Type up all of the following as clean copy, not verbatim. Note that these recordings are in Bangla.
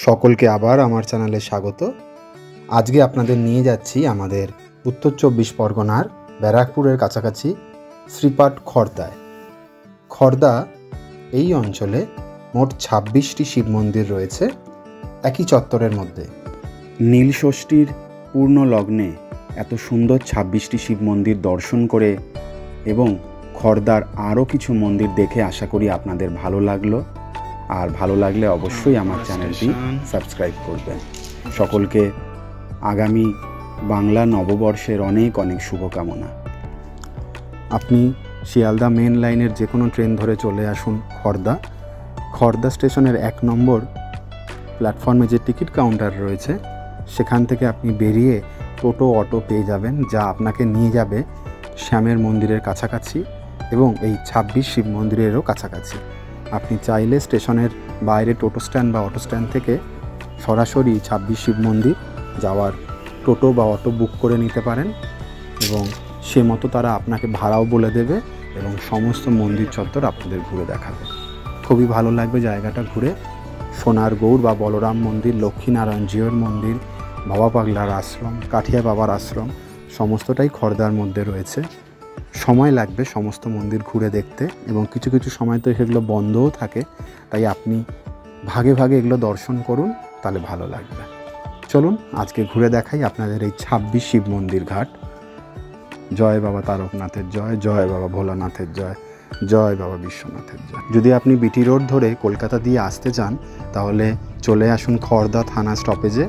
সকলকে আবার আমার চ্যানেলে স্বাগত। আজকে আপনাদের নিয়ে যাচ্ছি আমাদের উত্তর 24 পরগনার ব্যারাকপুরের কাছাকাছি শ্রীপাঠ খর্দায়। খর্দা এই অঞ্চলে মোট 26টি শিব মন্দির রয়েছে একই চত্বরের মধ্যে। নীলষষ্ঠীর পূর্ণ লগ্নে এত সুন্দর 26টি শিব মন্দির দর্শন করে এবং খর্দার আরও কিছু মন্দির দেখে আশা করি আপনাদের ভালো লাগলো। আর ভালো লাগলে অবশ্যই আমার চ্যানেলটি সাবস্ক্রাইব করবেন। সকলকে আগামী বাংলা নববর্ষের অনেক অনেক শুভকামনা। আপনি শিয়ালদা মেন লাইনের যে কোনো ট্রেন ধরে চলে আসুন খর্দা স্টেশনের 1 নম্বর প্ল্যাটফর্মে যে টিকিট কাউন্টার রয়েছে সেখান থেকে আপনি বেরিয়ে টোটো অটো পেয়ে যাবেন, যা আপনাকে নিয়ে যাবে শ্যামের মন্দিরের কাছাকাছি এবং এই 26 শিব মন্দিরেরও কাছাকাছি। আপনি চাইলে স্টেশনের বাইরে টোটো স্ট্যান্ড বা অটো স্ট্যান্ড থেকে সরাসরি 26 শিব মন্দির যাওয়ার টোটো বা অটো বুক করে নিতে পারেন এবং সে মতো তারা আপনাকে ভাড়াও বলে দেবে এবং সমস্ত মন্দির চত্বর আপনাদের ঘুরে দেখাবে। খুবই ভালো লাগবে জায়গাটা ঘুরে। সোনার গৌর বা বলরাম মন্দির, লক্ষ্মীনারায়ণ জিউর মন্দির, বাবা পাগলার আশ্রম, কাঠিয়া বাবার আশ্রম সমস্তটাই খর্দার মধ্যে রয়েছে। সময় লাগবে সমস্ত মন্দির ঘুরে দেখতে এবং কিছু কিছু সময় তো সেগুলো বন্ধও থাকে, তাই আপনি ভাগে ভাগে এগুলো দর্শন করুন, তাহলে ভালো লাগবে। চলুন আজকে ঘুরে দেখাই আপনাদের এই 26 শিব মন্দির ঘাট। জয় বাবা তারকনাথের জয়, জয় বাবা ভোলানাথের জয়, জয় বাবা বিশ্বনাথের জয়। যদি আপনি বিটি রোড ধরে কলকাতা দিয়ে আসতে চান তাহলে চলে আসুন খর্দা থানা স্টপেজে।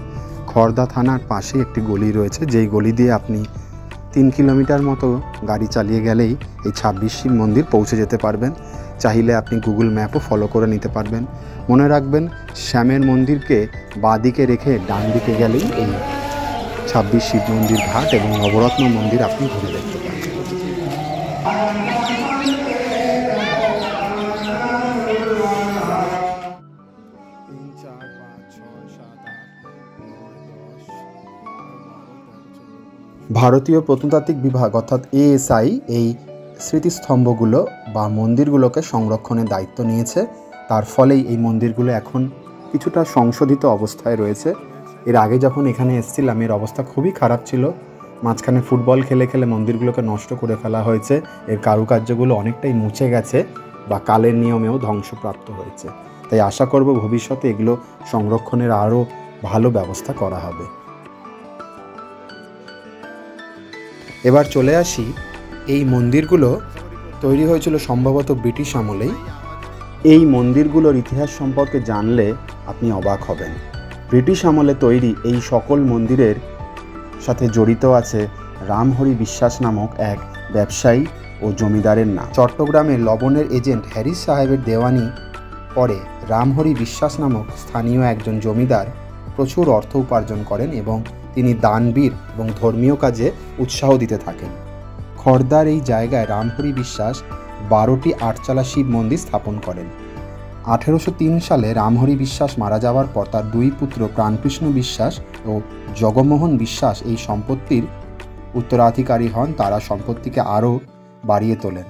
খর্দা থানার পাশে একটি গলি রয়েছে, যেই গলি দিয়ে আপনি 3 কিলোমিটার মতো গাড়ি চালিয়ে গেলেই এই 26 শিব মন্দির পৌঁছে যেতে পারবেন। চাইলে আপনি গুগল ম্যাপও ফলো করে নিতে পারবেন। মনে রাখবেন, শ্যামের মন্দিরকে বাঁদিকে রেখে ডান দিকে গেলেই এই 26 শিব মন্দির ঘাট এবং নবরত্ন মন্দির আপনি ঘুরে দেখতে পারেন। ভারতীয় প্রত্নতাত্ত্বিক বিভাগ অর্থাৎ ASI এই স্মৃতিস্তম্ভগুলো বা মন্দিরগুলোকে সংরক্ষণের দায়িত্ব নিয়েছে। তার ফলেই এই মন্দিরগুলো এখন কিছুটা সংশোধিত অবস্থায় রয়েছে। এর আগে যখন এখানে এসেছিলাম এর অবস্থা খুবই খারাপ ছিল। মাঝখানে ফুটবল খেলে খেলে মন্দিরগুলোকে নষ্ট করে ফেলা হয়েছে। এর কারুকার্যগুলো অনেকটাই মুছে গেছে বা কালের নিয়মেও ধ্বংসপ্রাপ্ত হয়েছে। তাই আশা করব ভবিষ্যতে এগুলো সংরক্ষণের আরও ভালো ব্যবস্থা করা হবে। এবার চলে আসি, এই মন্দিরগুলো তৈরি হয়েছিল সম্ভবত ব্রিটিশ আমলেই। এই মন্দিরগুলোর ইতিহাস সম্পর্কে জানলে আপনি অবাক হবেন। ব্রিটিশ আমলে তৈরি এই সকল মন্দিরের সাথে জড়িত আছে রামহরি বিশ্বাস নামক এক ব্যবসায়ী ও জমিদারের নাম। চট্টগ্রামে লবণের এজেন্ট হ্যারিস সাহেবের দেওয়ানি পরে রামহরি বিশ্বাস নামক স্থানীয় একজন জমিদার প্রচুর অর্থ উপার্জন করেন এবং তিনি দানবীর এবং ধর্মীয় কাজে উৎসাহ দিতে থাকেন। খর্দার এই জায়গায় রামহরি বিশ্বাস 12টি 8চালা শিব মন্দির স্থাপন করেন। 1803 সালে রামহরি বিশ্বাস মারা যাওয়ার পর তার 2 পুত্র প্রাণকৃষ্ণ বিশ্বাস ও জগমোহন বিশ্বাস এই সম্পত্তির উত্তরাধিকারী হন। তারা সম্পত্তিকে আরও বাড়িয়ে তোলেন।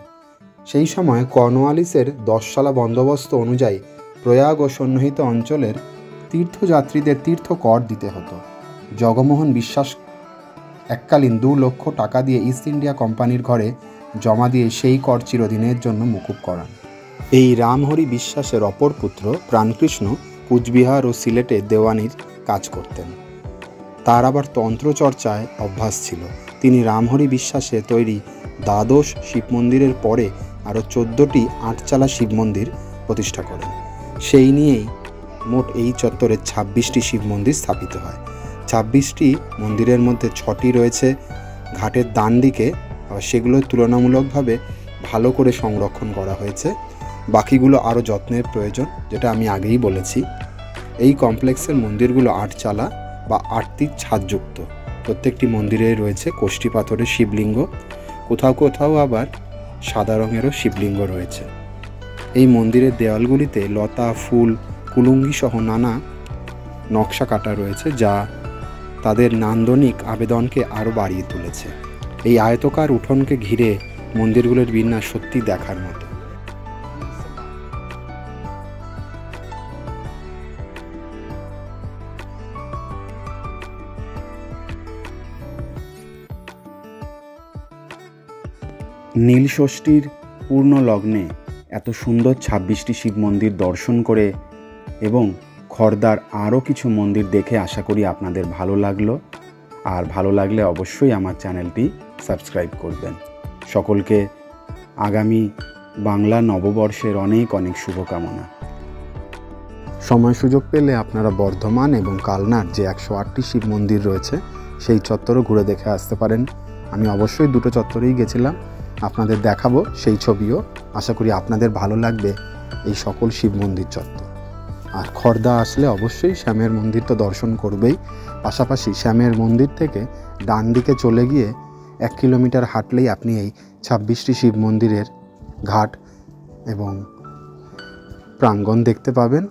সেই সময় কর্নওয়ালিসের 10শালা বন্দোবস্ত অনুযায়ী প্রয়াগ ও সন্নিহিত অঞ্চলের তীর্থযাত্রীদের তীর্থ কর দিতে হতো। জগমোহন বিশ্বাস এককালীন 2 লক্ষ টাকা দিয়ে ইস্ট ইন্ডিয়া কোম্পানির ঘরে জমা দিয়ে সেই কর চিরদিনের জন্য মকুব করান। এই রামহরি বিশ্বাসের অপর পুত্র প্রাণকৃষ্ণ কুচবিহার ও সিলেটে দেওয়ানির কাজ করতেন। তার আবার তন্ত্রচর্চায় অভ্যাস ছিল। তিনি রামহরি বিশ্বাসে তৈরি দ্বাদশ শিব মন্দিরের পরে আরও 14টি 8চালা শিব মন্দির প্রতিষ্ঠা করেন। সেই নিয়েই মোট এই চত্বরে 26টি শিব মন্দির স্থাপিত হয়। 26টি মন্দিরের মধ্যে 6টি রয়েছে ঘাটের ডান দিকে, সেগুলো তুলনামূলকভাবে ভালো করে সংরক্ষণ করা হয়েছে। বাকিগুলো আরও যত্নের প্রয়োজন, যেটা আমি আগেই বলেছি। এই কমপ্লেক্সের মন্দিরগুলো 8চালা বা 8টি ছাদযুক্ত। প্রত্যেকটি মন্দিরে রয়েছে কোষ্ঠী পাথরের শিবলিঙ্গ, কোথাও কোথাও আবার সাদা রঙেরও শিবলিঙ্গ রয়েছে। এই মন্দিরের দেওয়ালগুলিতে লতা, ফুল, কুলুঙ্গি সহ নানা নকশা কাটা রয়েছে, যা তাদের নান্দনিক আবেদনকে আরও বাড়িয়ে তুলেছে। এই আয়তকার উঠোনকে ঘিরে মন্দিরগুলোর বিন্যাস সত্যি দেখার মতো। নীলষষ্ঠীর পূর্ণ লগ্নে এত সুন্দর ২৬টি শিব মন্দির দর্শন করে এবং খড়দার আরও কিছু মন্দির দেখে আশা করি আপনাদের ভালো লাগলো। আর ভালো লাগলে অবশ্যই আমার চ্যানেলটি সাবস্ক্রাইব করবেন। সকলকে আগামী বাংলা নববর্ষের অনেক অনেক শুভকামনা। সময় সুযোগ পেলে আপনারা বর্ধমান এবং কালনার যে ১০৮টি শিব মন্দির রয়েছে সেই চত্বরও ঘুরে দেখে আসতে পারেন। আমি অবশ্যই দুটো চত্বরেই গেছিলাম, আপনাদের দেখাবো সেই ছবিও। আশা করি আপনাদের ভালো লাগবে এই সকল শিব মন্দির চত্বর। আর খড়দা আসলে অবশ্যই শ্যামের মন্দির তো দর্শন করবেই, পাশাপাশি শ্যামের মন্দির থেকে ডান দিকে চলে গিয়ে ১ কিলোমিটার হাঁটলেই আপনি এই ২৬টি শিব মন্দিরের ঘাট এবং প্রাঙ্গণ দেখতে পাবেন।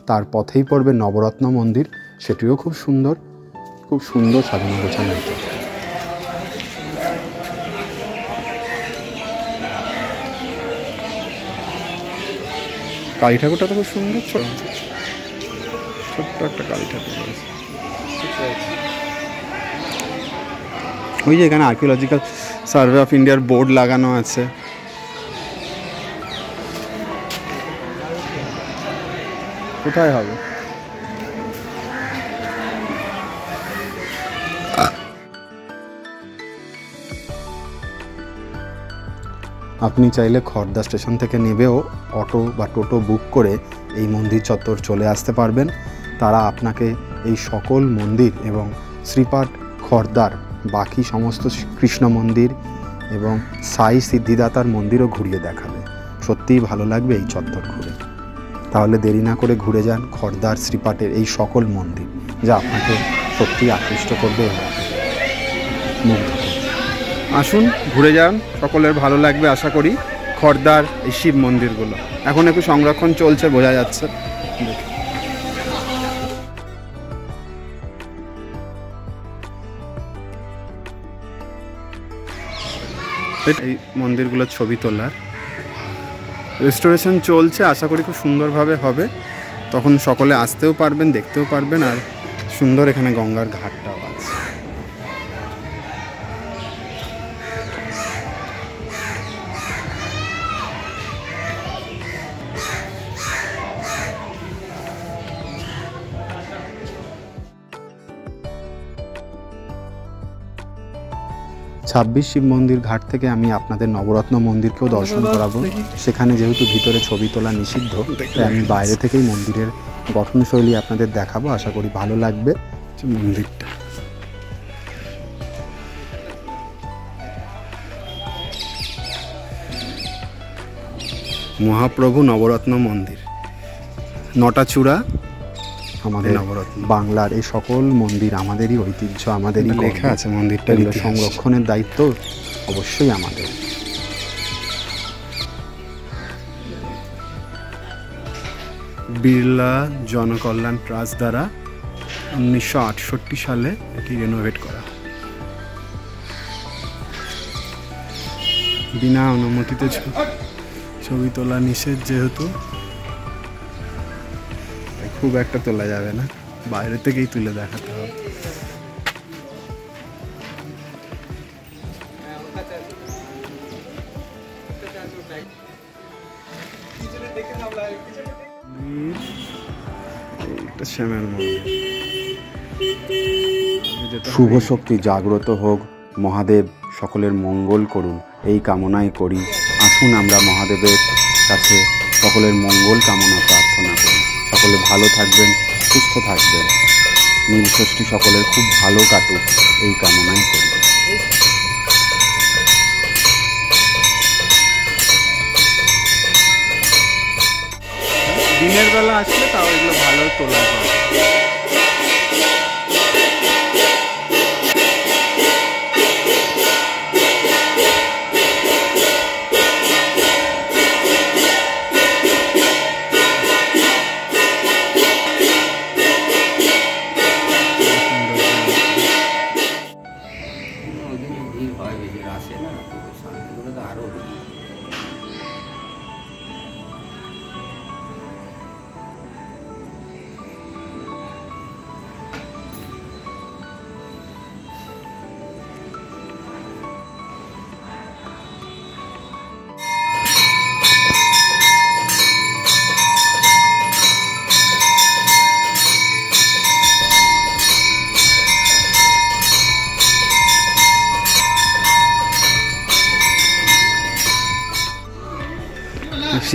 তার পথেই পড়বে নবরত্ন মন্দির, সেটিও খুব সুন্দর সাজানো গোছানো হয়েছে। কালী ঠাকুরটা তো খুব সুন্দর, ছোট্ট একটা কালী ঠাকুর রয়েছে। ওই যে এখানে আর্কিওলজিক্যাল সার্ভে অফ ইন্ডিয়ার বোর্ড লাগানো আছে। কোথায় হবে? আপনি চাইলে খড়দা স্টেশন থেকে নেবেও অটো বা টোটো বুক করে এই মন্দির চত্বর চলে আসতে পারবেন। তারা আপনাকে এই সকল মন্দির এবং শ্রীপাঠ খড়দার বাকি সমস্ত কৃষ্ণ মন্দির এবং সাই সিদ্ধিদাতার মন্দিরও ঘুরিয়ে দেখাবে। সত্যিই ভালো লাগবে এই চত্বর ঘুরে। তাহলে দেরি না করে ঘুরে যান খড়দার শ্রীপাঠের এই সকল মন্দির, যা আপনাকে সত্যিই আকৃষ্ট করবে এবং মুগ্ধ করবে। আসুন ঘুরে যান, সকলের ভালো লাগবে আশা করি খড়দার এই শিব মন্দিরগুলো। এখন একটু সংরক্ষণ চলছে, বোঝা যাচ্ছে। এই মন্দিরগুলোর ছবি তোলার রেস্টোরেশন চলছে, আশা করি খুব সুন্দরভাবে হবে। তখন সকলে আসতেও পারবেন, দেখতেও পারবেন। আর সুন্দর এখানে গঙ্গার ঘাটটাও আছে। ছাব্বিশ শিব মন্দির ঘাট থেকে আমি আপনাদের নবরত্ন মন্দিরকেও দর্শন করাবো। সেখানে যেহেতু ভিতরে ছবি তোলা নিষিদ্ধ, তাই আমি বাইরে থেকেই মন্দিরের গঠনশৈলী আপনাদের দেখাবো। আশা করি ভালো লাগবে মন্দিরটা। মহাপ্রভু নবরত্ন মন্দির, নটাচূড়া আমাদের নবরত্ন। বাংলার এই সকল মন্দির আমাদেরই ঐতিহ্য, আমাদেরই লেখা আছে। মন্দিরটা সংরক্ষণের দায়িত্ব অবশ্যই আমাদের। বিড়লা জনকল্যাণ ট্রাস্ট দ্বারা 1968 সালে এটি রেনোভেট করা। বিনা অনুমতিতে ছবি তোলা নিষেধ, যেহেতু খুব একটা তোলা যাবে না, বাইরে থেকেই তুলে দেখাতে হবে। শুভ শক্তি জাগ্রত হোক, মহাদেব সকলের মঙ্গল করুন, এই কামনাই করি। আসুন আমরা মহাদেবের কাছে সকলের মঙ্গল কামনা প্রার্থনা করি। সকলে ভালো থাকবেন, সুস্থ থাকবেন। নীলষষ্ঠী সকলের খুব ভালো কাটুক, এই কামনাই করি। দিনের বেলা আসলে তাও এগুলো ভালো তোলা যায়।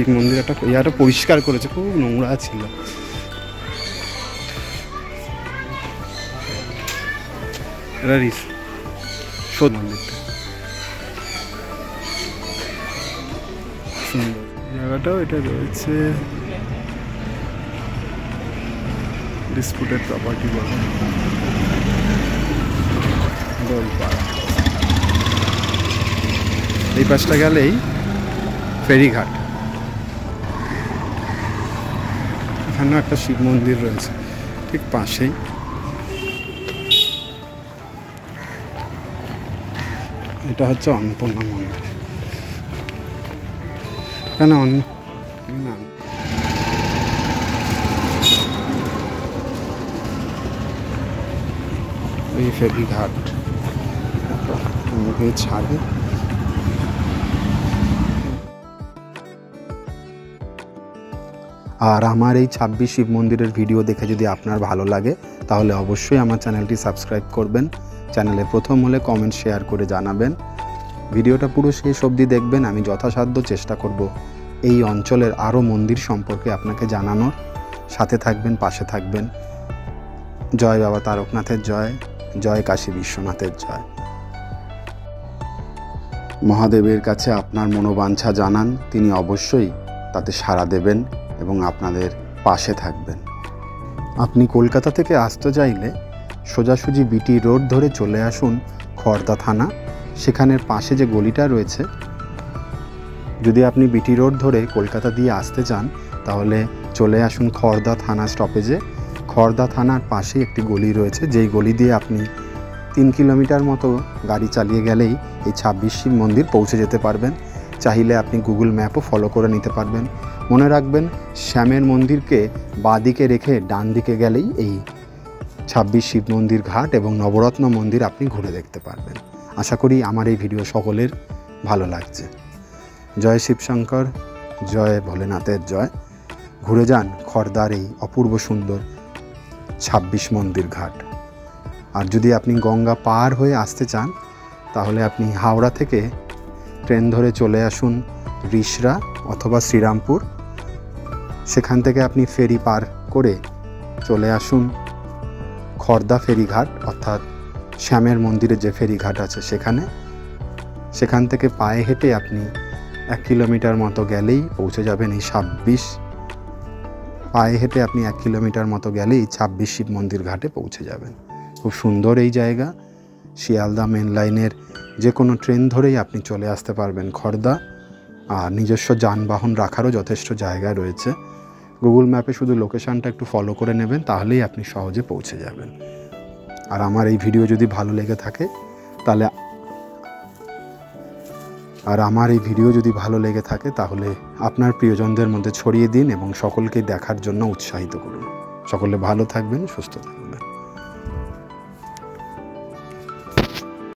শিব মন্দির একটা ইয়াটা পরিষ্কার করেছে, খুব নোংরা ছিল। এটা সৎ মন্দিরটা সুন্দর, জায়গাটাও এটা রয়েছে ডিসপুটেড প্রপার্টি বলে। এই পাশটা গেলেই ফেরিঘাট, এখানেও একটা শিব মন্দির রয়েছে ঠিক পাশেই। এটা হচ্ছে অন্নপূর্ণা মন্দির। এখানে এই ফেরিঘাট ছাড়ে। আর আমার এই 26 শিব মন্দিরের ভিডিও দেখে যদি আপনার ভালো লাগে তাহলে অবশ্যই আমার চ্যানেলটি সাবস্ক্রাইব করবেন। চ্যানেলে প্রথম হলে কমেন্ট শেয়ার করে জানাবেন। ভিডিওটা পুরো শেষ অবধি দেখবেন। আমি যথাসাধ্য চেষ্টা করব এই অঞ্চলের আরও মন্দির সম্পর্কে আপনাকে জানানোর। সাথে থাকবেন, পাশে থাকবেন। জয় বাবা তারকনাথের জয়, জয় কাশী বিশ্বনাথের জয়। মহাদেবের কাছে আপনার মনোবাঞ্ছা জানান, তিনি অবশ্যই তাতে সাড়া দেবেন এবং আপনাদের পাশে থাকবেন। আপনি কলকাতা থেকে আসতে চাইলে সোজাসুজি বিটি রোড ধরে চলে আসুন খড়দা থানা। সেখানের পাশে যে গলিটা রয়েছে, যদি আপনি বিটি রোড ধরে কলকাতা দিয়ে আসতে চান তাহলে চলে আসুন খড়দা থানা স্টপেজে। খড়দা থানার পাশে একটি গলি রয়েছে, যেই গলি দিয়ে আপনি 3 কিলোমিটার মতো গাড়ি চালিয়ে গেলেই এই 26 শিব মন্দির পৌঁছে যেতে পারবেন। চাইলে আপনি গুগল ম্যাপও ফলো করে নিতে পারবেন। মনে রাখবেন, শ্যামের মন্দিরকে বাঁদিকে রেখে ডান দিকে গেলেই এই 26 শিব মন্দির ঘাট এবং নবরত্ন মন্দির আপনি ঘুরে দেখতে পারবেন। আশা করি আমার এই ভিডিও সকলের ভালো লাগছে। জয় শিবশঙ্কর, জয় ভোলেনাথের জয়। ঘুরে যান খড়দার এই অপূর্ব সুন্দর 26 মন্দির ঘাট। আর যদি আপনি গঙ্গা পার হয়ে আসতে চান তাহলে আপনি হাওড়া থেকে ট্রেন ধরে চলে আসুন রিষড়া অথবা শ্রীরামপুর। সেখান থেকে আপনি ফেরি পার করে চলে আসুন খড়দা ফেরিঘাট, অর্থাৎ শ্যামের মন্দিরে যে ফেরিঘাট আছে সেখান থেকে পায়ে হেঁটে আপনি 1 কিলোমিটার মতো গেলেই পৌঁছে যাবেন এই 26। পায়ে হেঁটে আপনি 1 কিলোমিটার মতো গেলেই 26 শিব মন্দির ঘাটে পৌঁছে যাবেন। খুব সুন্দর এই জায়গা। শিয়ালদা মেন লাইনের যে কোনো ট্রেন ধরেই আপনি চলে আসতে পারবেন খড়দা। আর নিজস্ব যানবাহন রাখারও যথেষ্ট জায়গা রয়েছে। গুগল ম্যাপে শুধু লোকেশানটা একটু ফলো করে নেবেন, তাহলেই আপনি সহজে পৌঁছে যাবেন। আর আমার এই ভিডিও যদি ভালো লেগে থাকে তাহলে আপনার প্রিয়জনদের মধ্যে ছড়িয়ে দিন এবং সকলকে দেখার জন্য উৎসাহিত করুন। সকলে ভালো থাকবেন, সুস্থ থাকবেন।